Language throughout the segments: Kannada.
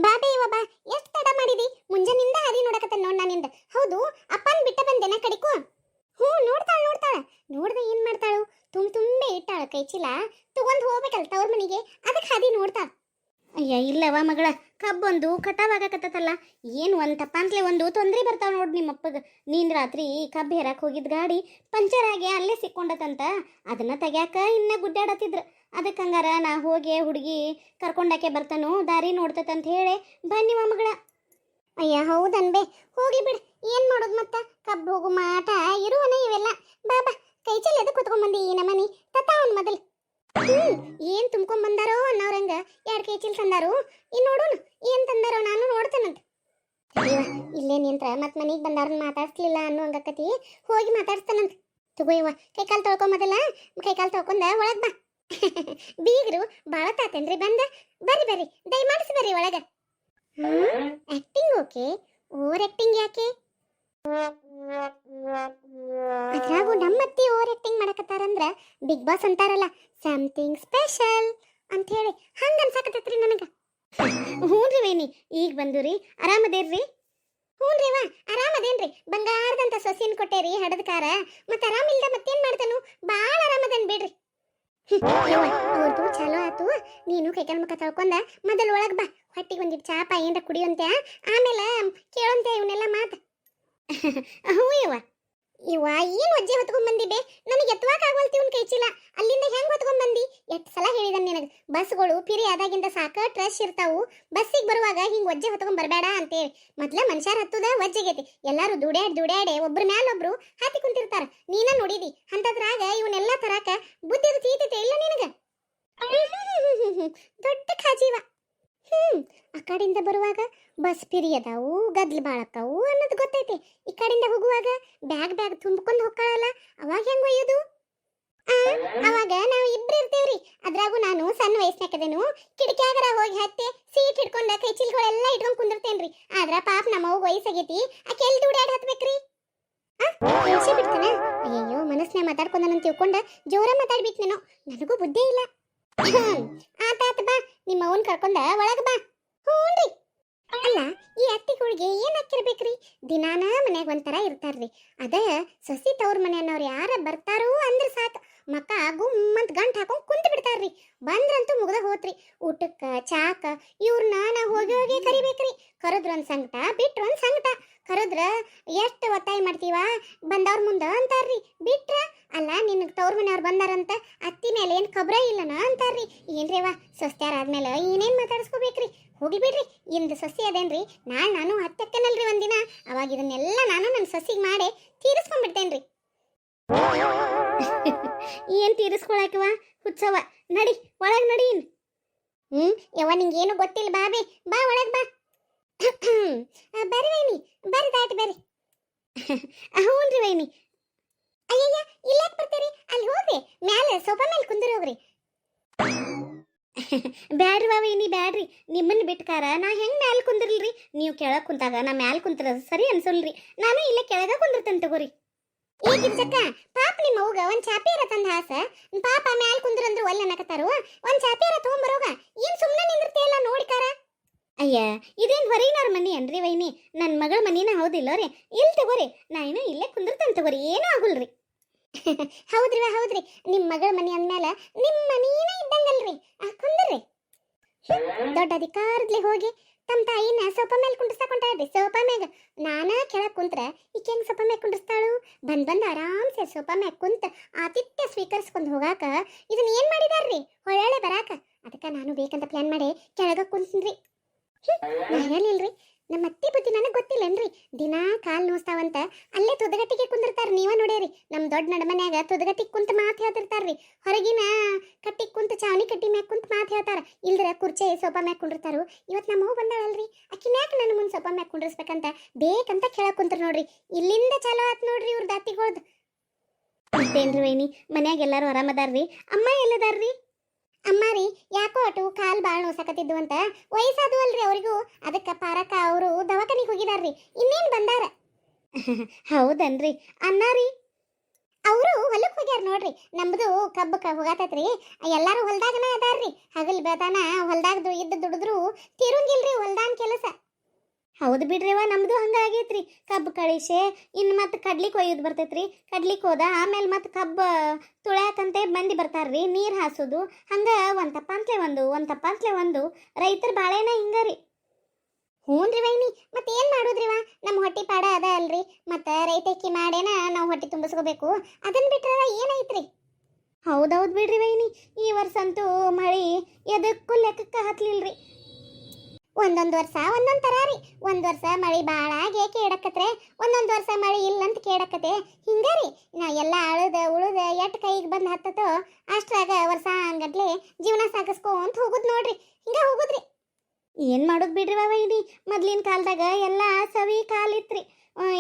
ಬಾಬೆ ಇವ ಬಾ ಎಷ್ಟು ತಡ ಮಾಡಿದಿ ಮುಂಜಾನಿಂದ ಹಾದಿ ನೋಡಕತ್ತ ನೋಡ್ ನಾನಿಂದ ಹೌದು ಅಪ್ಪನ್ ಬಿಟ್ಟ ಬಂದೇನ ಕಡಿಕು ಹ್ಞೂ ನೋಡ್ತಾಳ ನೋಡ್ದೆ ಏನ್ ಮಾಡ್ತಾಳು ತುಂಬೆ ಇಟ್ಟಾಳ ಕೈ ಚೀಲ ತಗೊಂಡ್ ಹೋಗ್ಬೇಕಲ್ಲ ತವ್ರ ಮನಿಗೆ ಅದಕ್ಕೆ ಹಾದಿ ನೋಡ್ತಾಳ ಅಯ್ಯ ಇಲ್ಲವ ಮಗಳ ಕಬ್ಬೊಂದು ಕಟಾವಾಗಕತ್ತಲ್ಲ ಏನು ಒಂದು ತಪ್ಪಾಂತ್ಲೆ ಒಂದು ತೊಂದರೆ ಬರ್ತಾವ ನೋಡಿ ನಿಮ್ಮಪ್ಪಗ ನೀನ್ ರಾತ್ರಿ ಕಬ್ಬು ಹೇರಕ್ಕೆ ಹೋಗಿದ್ ಗಾಡಿ ಪಂಚರ್ ಆಗಿ ಅಲ್ಲೇ ಸಿಕ್ಕೊಂಡತಂತ ಅದನ್ನ ತೆಗ್ಯಾಕ ಇನ್ನ ಗುಡ್ಡಾಡತ್ತಿದ್ರು ಅದಕ್ಕೆ ಹಂಗಾರ ನಾ ಹೋಗಿ ಹುಡುಗಿ ಕರ್ಕೊಂಡಾಕೆ ಬರ್ತಾನು ದಾರಿ ನೋಡ್ತತಂತ ಹೇಳಿ ಬನ್ನಿವ ಮಗಳ ಅಯ್ಯ ಹೌದನ್ಬೆ ಹೋಗಿ ಬಿಡು ಏನ್ ಮಾಡೋದು ಮತ್ತ ಕಬ್ಬು ಹೋಗು ಮಾಟ ಇರುವನ ಇವೆಲ್ಲ ಬಾಬಾ ಕೈ ಚೀಲ ಎದಕ್ಕೆ ಕುತ್ಕೊಂಡ್ಬಂದಿ ಈ ನಮನಿ ತತ್ತ ಅವನ್ ಮೊದಲು ಏನ್ ತುಂಬ್ಕೊಂಡ್ ಬಂದಾರೋ ಅನ್ನೋರಂಗ 2 ಕೈ ಚೀಲ ತಂದಾರು ಇನ್ ನೋಡೋಣ ಏನ್ ತಂದಾರೋ ನಾನು ನೋಡ್ತೇನಂತ ಇಲ್ಲೇ ನಿಂತ್ರ ಮತ್ ಮನಿಗ್ ಬಂದಾರನ್ನ ಮಾತಾಡ್ಸ್ಲಿಲ್ಲ ಅನ್ನೋ ಹಂಗಕತಿ ಹೋಗಿ ಮಾತಾಡ್ಸ್ತಾನಂತ ತಗೋ ಇವ ಕೈಕಾಲ್ ತೊಳ್ಕೊ ಮೊದಲ ಕೈಕಾಲ್ ತೊಳ್ಕೊಂಡ ಒಳಗ್ ಬಾ ಬೀಗರು ಬಾಳ ತಾತೇನ್ರಿ ಬಂದ ಬರ್ರಿ ದಯಮಾಡಿಸಿ ಬರ್ರಿ ಒಳಗ ಆಕ್ಟಿಂಗ್ ಓಕೆ ಓವರ್ ಆಕ್ಟಿಂಗ್ ಯಾಕೆ ಅದ್ರಾಗೂ ನಮ್ಮತ್ತಿ ಓವರ್ ಆಕ್ಟಿಂಗ್ ಮಾಡಕತ್ತಾರಂದ್ರ ಬಿಗ್ ಬಾಸ್ ಅಂತಾರಲ್ಲ ಸಮಥಿಂಗ್ ಸ್ಪೆಷಲ್ ಅಂತ ಹೇಳಿ ಹಂಗ ಅನ್ಸಾಕತ್ತೈತ್ರಿ ನನಗ ಹ್ಞೂನ್ರಿ ವೇಣಿ ಈಗ ಬಂದುರಿ ಆರಾಮದೇರ್ರಿ ಹ್ಞೂನ್ರಿ ವಾ ಆರಾಮದೇನ್ರಿ ಬಂಗಾರದಂತ ಸೊಸಿನ್ ಕೊಟ್ಟೇರಿ ಹಡದ ಕಾರ ಮತ್ತ ಆರಾಮಿಲ್ದ ಮತ್ತೇನ್ ಮಾಡ್ತಾನು ಬಾಳ ಆರಾಮದೇನ್ ಬಿಡ್ರಿ ಅವ್ರದ್ದು ಚಲೋ ಆತು ನೀನು ಕೈಕಾಲ್ ಮುಖ ತೊಳ್ಕೊಂಡ ಮೊದಲು ಒಳಗ್ ಬಾ ಹೊಟ್ಟಿಗೆ ಒಂದಿಟ್ಟು ಚಾಪ ಏನ್ರ ಕುಡಿಯಂತೆ ಆಮೇಲೆ ಕೇಳಂತೆ ಇವನ್ನೆಲ್ಲ ಮಾತು ಹ್ಞೂ ಇವ ಏನು ಒಜ್ಜೆ ಹೊತ್ಕೊಂಡ್ ಬಂದಿದ್ದೆ ನನಗೆ ಎತ್ತವಾಕ ಆಗವಲ್ತಿ ಇವ್ನ ಕೈ ಚೀಲ ಅಲ್ಲಿಂದ ಹೆಂಗ್ ಹೊತ್ಕೊಂಡ್ ಬಂದಿ ಎಷ್ಟು ಸಲ ಹೇಳಿದನ್ ನಿನಗೆ ಬಸ್ಗಳು ಪಿರಿ ಆದಾಗಿಂದ ಸಾಕ ಟ್ರಶ್ ಇರ್ತಾವು ಬಸ್ಸಿಗೆ ಬರುವಾಗ ಹಿಂಗ್ ಒಜ್ಜೆ ಹೊತ್ಕೊಂಡ್ ಬರಬೇಡ ಅಂತೇಳಿ ಮೊದ್ಲ ಮನುಷ್ಯರ ಹತ್ತುದ ಒಜ್ಜೆಗೈತಿ ಎಲ್ಲಾರು ದುಡ್ಯಾಡಿ ಒಬ್ರ ಮ್ಯಾಲೊಬ್ರು ಹಾತಿ ಕುಂತಿರ್ತಾರ ನೀನ ನೋಡಿದಿ ಅಂತದ್ರಾಗ ಇವನ್ನೆಲ್ಲ ತರಾಕ ಬುದ್ಧಿದ ತೀತೈತೆ ಇಲ್ಲ ನಿನಗ ದೊಡ್ಡ ಖಾಜೀವ ಆ ಕಡೆಯಿಂದ ಬರುವಾಗ ಬಸ್ ಪಿರಿ ಅದಾವು ಗದ್ಲು ಬಾಳಕ್ಕಾವು ಅನ್ನೋದು ಗೊತ್ತೈತಿ ಈ ಕಡೆಯಿಂದ ಹೋಗುವಾಗ ಬ್ಯಾಗ್ ತುಂಬಿಕೊಂಡು ಹೋಗ್ತಾಳಲ್ಲ ಅವಾಗ ಹೆಂಗ್ ಒಯ್ಯೋದು ಅವಾಗ ನಾವು ಇಬ್ರು ಇರ್ತೇವ್ರಿ ಅದ್ರಾಗೂ ನಾನು ಸಣ್ಣ ವಯಸ್ಸಿನಾಕದೇನು ಕಿಟಕಿಯಾಗರ ಹೋಗಿ ಹತ್ತೆ ಸೀಟ್ ಹಿಡ್ಕೊಂಡ ಕೈ ಚೀಲ್ಗಳೆಲ್ಲ ಇಟ್ಕೊಂಡ್ ಕುಂದಿರ್ತೇನ್ರಿ ಆದ್ರ ಪಾಪ ನಮ್ಮವ್ವ ವಯಸ್ಸಾಗೈತಿ ಆಕೆ ಎಲ್ಲಿ ದುಡ್ಯಾಡ್ ಹತ್ಬೇಕ್ರಿ ಕೆಲ್ಸಿ ಬಿಡ್ತಾನ ಅಯ್ಯಯ್ಯೋ ಮನಸ್ಸಿನ ಮಾತಾಡ್ಕೊಂಡನಂತ ತಿಳ್ಕೊಂಡ ಜೋರ ಮಾತಾಡ್ಬಿಟ್ನೇನೋ ನನಗೂ ಬುದ್ಧಿ ಇಲ್ಲ ಆತಾತ ಬಾ ನಿಮ್ಮ ಅವನ್ ಕರ್ಕೊಂಡ ಒಳಗ ಬಾ ಹ್ಞೂನ್ರಿ ಅಲ್ಲ ಈ ಅತ್ತಿಗಳಿಗೆ ಏನ್ ಹಾಕಿರ್ಬೇಕ್ರಿ ದಿನಾನ ಮನ್ಯಾಗ ಒಂಥರ ಇರ್ತಾರ್ರಿ ಅದ ಸೊಸಿ ತವ್ರ ಮನೆಯನ್ನವ್ರು ಯಾರ ಬರ್ತಾರೋ ಅಂದ್ರ ಸಾಕ ಮಕ್ಕ ಗುಮ್ಮಂತ ಗಂಟ್ ಹಾಕೊಂಡ್ ಕುಂತ ಬಿಡ್ತಾರ್ರಿ ಬಂದ್ರಂತೂ ಮುಗ್ದ ಹೋತ್ರಿ ಊಟಕ್ಕ ಚಾಕ ಇವ್ರನ್ನ ನಾ ಹೋಗಿ ಕರಿಬೇಕ್ರಿ ಕರದ್ರ ಒಂದ್ ಸಂಗಟ ಬಿಟ್ರ ಒಂದ್ ಸಂಗಟ ಕರದ್ರ ಎಷ್ಟು ಒತ್ತಾಯ ಮಾಡ್ತೀವ ಬಂದವ್ರ ಮುಂದ ಅಂತಾರ್ರಿ ಬಿಟ್ರ ಅಲ್ಲ ನಿನಗ್ ತವ್ರ ಮನೆಯವ್ರು ಬಂದಾರಂತ ಅತ್ತಿ ಮೇಲೆ ಏನ್ ಖಬ್ರ ಇಲ್ಲನ ಅಂತಾರ್ರಿ ಏನ್ರೇವಾ ಸೊಸ್ತ್ಯಾರ ಆದ್ಮೇಲೆ ಏನೇನ್ ಮಾತಾಡಿಸ್ಕೋಬೇಕ್ರಿ ಹೋಗಿ ಬಿಡ್ರಿ ಇಂದು ಸೊಸಿ ಅದೇನ್ರಿ ನಾನು ಹತ್ತಕ್ಕನಲ್ರಿ ಒಂದಿನ ಅವಾಗ ಇದನ್ನೆಲ್ಲ ನಾನು ನನ್ನ ಸೊಸಿಗೆ ಮಾಡಿ ತೀರಿಸ್ಕೊಂಡ್ಬಿಡ್ತೇನ್ರಿ ಏನ್ ತೀರಿಸ್ಕೊಳಕವ ಹುಚ್ಚವ ನಡಿ ಒಳಗ್ ನಡಿ ಯವ್ವ ನಿಂಗೇನು ಗೊತ್ತಿಲ್ಲ ಬಾಬೆ ಬಾ ಒಳಗ್ ಬಾ ಬರ್ರಿ ವೈನಿ ಬರ್ರಿ ದಾಟಿ ಬರ್ರಿ ಹ್ಞೂನ್ರಿ ವೈನಿ ಅಯ್ಯಯ್ಯ ಇಲ್ಲಾಕ್ ಬರ್ತೀರಿ ಅಲ್ಲಿ ಹೋಗ್ರಿ ಮ್ಯಾಲೆ ಸೋಫಾ ಮೇಲೆ ಕುಂದ್ರ ಹೋಗ್ರಿ ಬ್ಯಾಡ್ರಿ ವೈನಿ ಬ್ಯಾಡ್ರಿ ನಿಮ್ಮನ್ನ ಬಿಟ್ಕಾರ ನಾ ಹೆಂಗ್ ಮ್ಯಾಲ ಕುಂದಿರ್ಲ್ರಿ ನೀವು ಕೆಳಗ್ ಕುಂತಾಗ ನಾ ಮ್ಯಾಲ ಕುಂತ್ರ ಸರಿ ಅನ್ಸಲ್ರಿ ನಾನು ಇಲ್ಲೇ ಕೆಳಗ ಕುಂದಿರ್ತೇನೆ ತಗೋರಿ ಈಗ ಜಕ್ಕ ಪಾಪ ನಿಮ್ಮ ಅವ್ಗ ಒಂದ್ ಚಾಪಿಯರ ತಂದ ಹಾಸ ಪಾಪ ಮ್ಯಾಲ ಕುಂದ್ರಂದ್ರು ಒಲ್ಲೆ ಅನ್ನಕತ್ತಾರು ಒಂದ್ ಚಾಪಿಯರ ತಗೊಂಬರೋಗ ಏನ್ ಸುಮ್ನೆ ನಿಂದಿರ್ತೀಯಲ್ಲ ನೋಡಿಕಾರ ಅಯ್ಯ ಇದೇನ್ ಹೊರಗಿನವ್ರ ಮನಿ ಅನ್ರಿ ವೈನಿ ನನ್ನ ಮಗಳ ಮನಿನ ಹೌದಿಲ್ಲ ರೀ ಇಲ್ಲಿ ತಗೋರಿ ನಾ ಏನೋ ಇಲ್ಲೇ ಕುಂದಿರ್ತೇನೆ ತಗೋರಿ ಏನೂ ಆಗುಲ್ರಿ ಹೌದ್ರಿ ನಿಮ್ ಮಗಳ ಮನಿ ಅಂದ್ಮೇಲೆ ನಿಮ್ ಮನೀನ ಇದ್ದಂಗಲ್ರಿ ಕುಂದ್ರಿ ದೊಡ್ಡ ಅಧಿಕಾರದ್ಲಿ ಹೋಗಿ ತಮ್ಮ ತಾಯಿನ ಸೋಫಾ ಮೇಲೆ ಕುಂಡಿಸ್ತಾಕೊಂಡ್ರಿ ಸೋಫಾ ಮ್ಯಾಗ ನಾನ ಕೆಳಗ್ ಕುಂತ್ರ ಈಕೆ ಹೆಂಗ್ ಸೋಫಾ ಮ್ಯಾಗ ಕುಂಡಿಸ್ತಾಳು ಬಂದ್ ಆರಾಮ್ಸೆ ಸೋಫಾ ಮ್ಯಾಗ ಕುಂತ ಆತಿಥ್ಯ ಸ್ವೀಕರಿಸ್ಕೊಂಡ್ ಹೋಗಾಕ ಇದನ್ನ ಏನ್ ಮಾಡಿದಾರ್ರಿ ಹೊಳ್ಳೆ ಬರಾಕ ಅದಕ್ಕ ನಾನು ಬೇಕಂತ ಪ್ಲಾನ್ ಮಾಡಿ ಕೆಳಗ ಕುಂತ್ರಿ ಹೇಳಿಲ್ರಿ ನಮ್ಮ ಅತ್ತಿ ಬುದ್ಧಿ ನನಗೆ ಗೊತ್ತಿಲ್ಲನ್ರಿ ದಿನಾ ಕಾಲ್ ನೋಸ್ತಾವಂತ ಅಲ್ಲೇ ತುದಗಟ್ಟಿಗೆ ಕುಂದಿರ್ತಾರ ನೀವ ನೋಡೇರಿ ನಮ್ ದೊಡ್ಡ ನಡಮನ್ಯಾಗ ತುದಗಟ್ಟಿಗೆ ಕುಂತ ಮಾತು ಹೇಳ್ತಿರ್ತಾರ್ರಿ ಹೊರಗಿನ ಕಟ್ಟಿಗೆ ಕುಂತ ಚಾವಣಿ ಕಟ್ಟಿ ಮ್ಯಾಗ ಕುಂತ ಮಾತು ಹೇಳ್ತಾರ ಇಲ್ದ್ರ ಕುರ್ಚೆ ಸೋಫಾ ಮ್ಯಾಗ ಕುಂಡಿರ್ತಾರು ಇವತ್ತು ನಮ್ಮ ಅವ್ವ ಬಂದಾಳಲ್ರಿ ಆಕಿ ಮ್ಯಾಗ ನನ್ನ ಮುಂದೆ ಸೋಫಾ ಮ್ಯಾಗ ಕುಂಡಿರ್ಸ್ಬೇಕಂತ ಬೇಕಂತ ಕೇಳಕ್ ಕುಂತ್ರ ನೋಡ್ರಿ ಇಲ್ಲಿಂದ ಚಲೋ ಆತ್ ನೋಡ್ರಿ ಇವ್ರ ದಾತಿಗಳ್ದು ಮತ್ತೇನ್ರಿ ವೈನಿ ಮನ್ಯಾಗ ಎಲ್ಲಾರು ಆರಾಮದಾರ್ರಿ ಅಮ್ಮ ಎಲ್ಲದಾರ್ರಿ ಅಮ್ಮ ರೀ ಯಾಕೋ ಅಟು ಕಾಲ್ ಬಾಳ್ ನೋಸಕತ್ತಿದ್ದು ಅಂತ ವಯಸ್ಸಾದು ಅಲ್ರಿ ಅವರಿಗೂ ಅದಕ್ಕ ಪಾರಕ ಅವರು ದವಾಖಾನಿಗೆ ಹೋಗಿದಾರ್ರಿ ಇನ್ನೇನ್ ಬಂದಾರ ಹೌದನ್ರಿ ಅನ್ನಾರಿ ಅವರು ಹೊಲಕ್ಕೆ ಹೋಗ್ಯಾರ ನೋಡ್ರಿ. ನಮ್ದು ಕಬ್ಬು ಹೋಗಾತೈತ್ರಿ. ಎಲ್ಲಾರು ಹೊಲ್ದಾಗನ ಅದಾರ್ರಿ. ಹಗಲ್ ಬೇತಾನ ಹೊಲ್ದಾಗ ಇದ್ದು ದುಡಿದ್ರು ತೀರುಂಗಿಲ್ರಿ ಹೊಲ್ದಾನ್ ಕೆಲಸ. ಹೌದು ಬಿಡ್ರಿವ, ನಮ್ದು ಹಂಗ ಆಗೈತ್ರಿ. ಕಬ್ಬು ಕಳಿಸೆ ಇನ್ನು ಮತ್ತೆ ಕಡ್ಲಿ ಕೊಯ್ಯೋದು ಬರ್ತೈತ್ರಿ. ಕಡ್ಲಿಕ್ ಹೋದ ಆಮೇಲೆ ಮತ್ತೆ ಕಬ್ಬು ತುಳ್ಯಾಕಂತೆ ಮಂದಿ ಬರ್ತಾರ್ರಿ. ನೀರು ಹಾಸೋದು ಹಂಗ ಒಂದ್ ತಪ್ಪಾಂತ್ಲೆ ಒಂದು ರೈತರ ಬಾಳೆನ ಹಿಂಗರಿ. ಹ್ಞೂನ್ರಿ ವೈನಿ, ಮತ್ತೆ ಏನ್ ಮಾಡುದ್ರಿವ, ನಮ್ಮ ಹೊಟ್ಟಿ ಪಾಡ ಅದ ಅಲ್ರಿ. ಮತ್ತೆ ರೈತಕ್ಕಿ ಮಾಡೇನ ನಾವು ಹೊಟ್ಟಿ ತುಂಬಿಸ್ಕೋಬೇಕು. ಅದನ್ನ ಬಿಟ್ರ ಏನೈತ್ರಿ. ಹೌದೌದು ಬಿಡ್ರಿ ವೈನಿ, ಈ ವರ್ಷ ಅಂತೂ ಮಳಿ ಎದಕ್ಕೂ ಲೆಕ್ಕಕ್ಕೆ ಹತ್ಲಿಲ್ರಿ. ಒಂದೊಂದು ವರ್ಷ ಒಂದೊಂದು ತರ ರೀ. ಒಂದ್ ವರ್ಷ ಮಳಿ ಭಾಳ ಆಗಿ ಕೇಳಕತ್ರೆ, ಒಂದೊಂದು ವರ್ಷ ಮಳಿ ಇಲ್ಲ ಅಂತ ಕೇಳಕತ್ತೆ. ಹಿಂಗಾರಿ ನಾ ಎಲ್ಲ ಅಳದ ಉಳುದ ಎಟ್ ಕೈಗೆ ಬಂದು ಹತ್ತತೋ ಅಷ್ಟ್ರಾಗ ವರ್ಷ ಹಂಗಟ್ಲೆ ಜೀವನ ಸಾಗಿಸ್ಕೊಂತ ಹೋಗುದ್ ನೋಡ್ರಿ. ಹಿಂಗ ಹೋಗುದ್ರಿ. ಏನ್ ಮಾಡೋದು ಬಿಡ್ರಿ ವೈನಿ, ಮೊದ್ಲಿನ ಕಾಲದಾಗ ಎಲ್ಲ ಸವಿ ಕಾಲಿತ್ರಿ.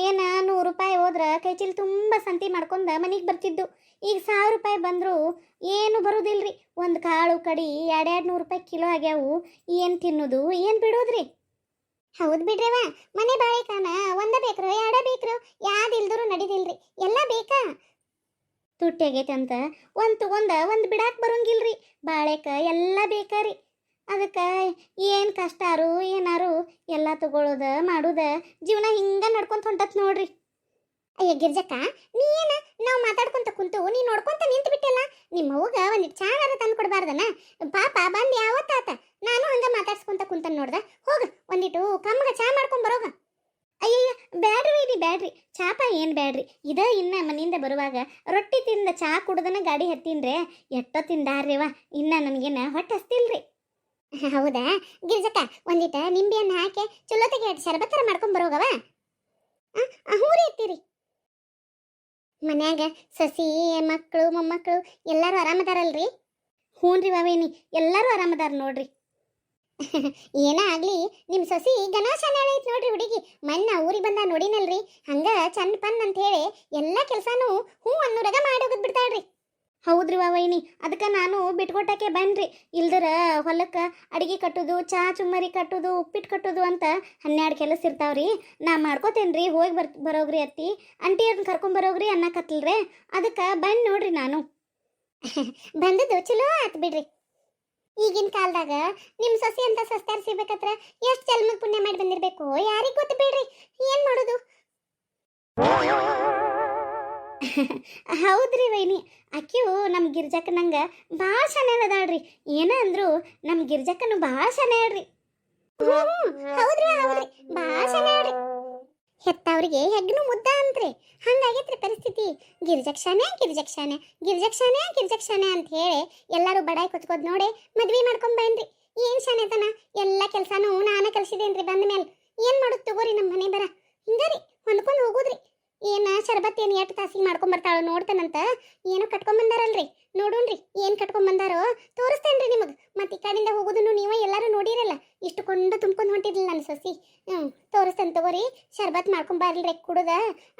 ಏನ 100 ರೂಪಾಯಿ ಹೋದ್ರ ಕೈ ಚೀಲ ತುಂಬ ಸಂತಿ ಮಾಡ್ಕೊಂಡ ಮನಿಗೆ ಬರ್ತಿದ್ದು. ಈಗ 1000 ರೂಪಾಯಿ ಬಂದ್ರು ಏನು ಬರುದಿಲ್ರಿ. ಒಂದು ಕಾಳು ಕಡಿ 200 ರೂಪಾಯಿ ಕಿಲೋ ಆಗ್ಯಾವು. ಏನ್ ತಿನ್ನೋದು ಏನ್ ಬಿಡೋದ್ರಿ. ಹೌದ್ ಬಿಡ್ರಿವ, ಮನೆ ಬಾಳೆಕಾನ ಒಂದ ಬೇಕ್ರು 2 ಬೇಕ್ರು ಯಾವ್ದಿಲ್ದ್ರು ನಡಿದಿಲ್ರಿ. ಎಲ್ಲ ಬೇಕಾ ತುಟ್ಟಿ ಆಗೈತೆ ಅಂತ ಒಂದ್ ತಗೊಂಡ ಒಂದ್ ಬಿಡಾಕ್ ಬರಂಗಿಲ್ರಿ. ಬಾಳೆಕ ಎಲ್ಲ ಬೇಕಾರಿ. ಅದಕ್ಕೆ ಏನು ಕಷ್ಟಾರು ಏನಾರು ಎಲ್ಲ ತಗೊಳ್ಳೋದ ಮಾಡುದ ಜೀವನ ಹಿಂಗ ನಡ್ಕೊಂತ ಹೊಂಟತ್ ನೋಡ್ರಿ. ಅಯ್ಯ ಗಿರ್ಜಕ್ಕ, ನೀ ಏನ ನಾವು ಮಾತಾಡ್ಕೊಂತ ಕುಂತು ನೀ ನೋಡ್ಕೊಂತ ನಿಂತು ಬಿಟ್ಟಲ್ಲ. ನಿಮ್ಮ ಅವ್ಗ ಒಂದಿಟ್ಟು ಚಾನಾರ ತಂದು ಕೊಡಬಾರ್ದನ? ಪಾಪ ಬಂದು ಯಾವತ್ತಾತ ನಾನು ಹಂಗ ಮಾತಾಡ್ಸ್ಕೊಂತ ಕುಂತ ನೋಡ್ದ. ಹೋಗ ಒಂದಿಟ್ಟು ಕಮ್ಮಗ ಚಾ ಮಾಡ್ಕೊಂಡ್ ಬರೋಗ. ಅಯ್ಯಯ್ಯ ಬ್ಯಾಡ್ರಿ ವೈನಿ ಬ್ಯಾಡ್ರಿ, ಚಾಪ ಏನು ಬ್ಯಾಡ್ರಿ. ಇದ ಇನ್ನ ಮನೆಯಿಂದ ಬರುವಾಗ ರೊಟ್ಟಿ ತಿಂದ ಚಾ ಕುಡ್ದನ ಗಾಡಿ ಹತ್ತೀನ್ರೆ. ಎಷ್ಟೋ ತಿಂದಾರ್ರಿವ, ಇನ್ನ ನನಗೇನ ಹೊಟ್ಟೆ ಹಸ್ತಿಲ್ರಿ. ಹೌದಾ ಗಿರ್ಜಕ್ಕ, ಒಂದಿಟ ನಿಂಬೆಯನ್ನು ಹಾಕಿ ಚಲೋತೆಗೆ ಶರಬತ್ತರ ಮಾಡ್ಕೊಂಡ್ ಬರೋಗವ. ಹ್ಞೂ ರೀ ಇರ್ತೀರಿ. ಮನ್ಯಾಗ ಸಸಿ ಮಕ್ಕಳು ಮೊಮ್ಮಕ್ಕಳು ಎಲ್ಲರೂ ಆರಾಮದಾರಲ್ರಿ? ಹ್ಞೂನ್ರಿ ವಾವೇನಿ, ಎಲ್ಲರೂ ಆರಾಮದಾರ ನೋಡ್ರಿ. ಏನ ಆಗ್ಲಿ ನಿಮ್ ಸೊಸಿ ಗಣಾಶನ ಐತ್ ನೋಡ್ರಿ ಹುಡುಗಿ. ಮೊನ್ನ ಊರಿಗೆ ಬಂದ ನೋಡಿನಲ್ರಿ, ಹಂಗ ಚಂದ ಪನ್ ಅಂತ ಹೇಳಿ ಎಲ್ಲಾ ಕೆಲ್ಸಾನು ಹ್ಞೂ ಅನ್ನೂರಾಗ ಮಾಡಿ ಹೋಗದ್ ಬಿಡ್ತಾಳ್ರಿ. ಹೌದ್ರಿ ವಾವೈನಿ, ಅದಕ್ಕೆ ನಾನು ಬಿಟ್ಕೊಟ್ಟಕ್ಕೆ ಬನ್ರಿ. ಇಲ್ದರ ಹೊಲಕ್ಕೆ ಅಡಿಗೆ ಕಟ್ಟೋದು, ಚಾ ಚುಮ್ಮರಿ ಕಟ್ಟೋದು, ಉಪ್ಪಿಟ್ಟು ಕಟ್ಟೋದು ಅಂತ 12 ಕೆಲಸ ಇರ್ತಾವ್ರಿ. ನಾ ಮಾಡ್ಕೋತೇನ್ರಿ. ಹೋಗಿ ಬರೋಗ್ರಿ ಅತ್ತಿ ಅಂಟಿಯರ್ನ ಕರ್ಕೊಂಬರೋಗ್ರಿ ಅನ್ನಕತ್ತಿಲ್ರೆ. ಅದಕ್ಕೆ ಬಂದು ನೋಡ್ರಿ ನಾನು. ಬಂದದ್ದು ಚಲೋ ಆತ್ ಬಿಡ್ರಿ. ಈಗಿನ ಕಾಲದಾಗ ನಿಮ್ಮ ಸೊಸಿ ಅಂತ ಸಸ್ತಾರ ಸಿಗ್ಬೇಕತ್ರ ಎಷ್ಟು ಜನ್ಮದ ಪುಣ್ಯ ಮಾಡಿ ಬಂದಿರ್ಬೇಕು ಯಾರಿಗೆ ಗೊತ್ತು ಬಿಡ್ರಿ. ಏನು ಮಾಡೋದು. ಹೌದ್ರಿ ವೈನಿ, ಆಕಿಯು ನಮ್ಮ ಗಿರ್ಜಕ್ಕ ನಂಗೆ ಭಾಳ ಚೆನ್ನಾಗಿ ಅದಾಳ್ರಿ. ಏನ ಅಂದ್ರು ನಮ್ಮ ಗಿರ್ಜಕ್ಕನು ಭಾಳ ಚೆನ್ನಾಳ್ರಿ. ಹೌದ್ರಿ ಭಾಳ ಚೆನ್ನಾಳ್ರಿ. ಹೆತ್ತವ್ರಿಗೆ ಹೆಗ್ನು ಮುದ್ದ ಅಂತ್ರಿ. ಹಂಗಾಗೈತ್ರಿ ಪರಿಸ್ಥಿತಿ. ಗಿರ್ಜಕ್ಷಾನೆ ಅಂತ ಹೇಳಿ ಎಲ್ಲರೂ ಬಡಾಯಿ ಕೊಚ್ಕೋದ್ ನೋಡಿ ಮದ್ವಿ ಮಾಡ್ಕೊಂಬನ್ರಿ. ಏನ್ ಶಾನೆತನ, ಎಲ್ಲ ಕೆಲ್ಸಾನು ನಾನ ಕಲ್ಸಿದೇನ್ರಿ. ಬಂದ ಮೇಲೆ ಏನ್ ಮಾಡೋದು ತಗೋರಿ. ನಮ್ಮ ಮನೆ ಬರ ಹಿಂಗಾರಿ ಹೊಂದ್ಕೊಂಡು ಹೋಗುದ್ರಿ. ಏನ ಶರಬತ್ ಏನು ಎಷ್ಟು ತಾಸಿಗೆ ಮಾಡ್ಕೊಂಬರ್ತಾಳೋ ನೋಡ್ತಾನಂತ ಏನೋ ಕಟ್ಕೊಂಬಂದಾರಲ್ರಿ. ನೋಡೋಣ್ರಿ ಏನ್ ಕಟ್ಕೊಂಬಂದಾರೋ ತೋರಿಸ್ತೇನ್ರಿ ನಿಮಗೆ. ಮತ್ತೆ ಈ ಕಡೆಯಿಂದ ಹೋಗೋದನ್ನು ನೀವು ಎಲ್ಲರೂ ನೋಡಿರಲ್ಲ. ಇಷ್ಟು ಕೊಂಡು ತುಂಬ್ಕೊಂಡು ಹೊಂಟಿದ್ದಿಲ್ಲ ನನ್ನ ಸೊಸಿ. ತೋರಿಸ್ತೇನೆ ತಗೋರಿ. ಶರಬತ್ ಮಾಡ್ಕೊಂಬರ್ಲ್ರಿ ಕುಡುದ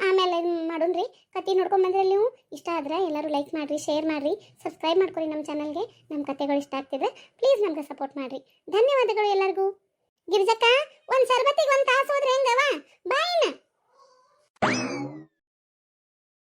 ಆಮೇಲೆ ಮಾಡೋಣ್ರಿ. ಕತೆ ನೋಡ್ಕೊಂಬಂದ್ರಲ್ಲಿ ನೀವು ಇಷ್ಟ ಆದ್ರೆ ಎಲ್ಲರೂ ಲೈಕ್ ಮಾಡಿರಿ, ಶೇರ್ ಮಾಡಿರಿ, ಸಬ್ಸ್ಕ್ರೈಬ್ ಮಾಡ್ಕೊರಿ ನಮ್ಮ ಚಾನಲ್ಗೆ. ನಮ್ಮ ಕತೆಗಳು ಇಷ್ಟ ಆಗ್ತಿದ್ರೆ ಪ್ಲೀಸ್ ನಮ್ಗೆ ಸಪೋರ್ಟ್ ಮಾಡಿರಿ. ಧನ್ಯವಾದಗಳು ಎಲ್ಲರಿಗೂ. ಗಿರ್ಜಕ್ಕ, ಒಂದು ಶರಬತ್ತಿಗೆ 1 ತಾಸು ಹೋದ್ರೆ ಹೆಂಗವ? ಬಾಯಿನ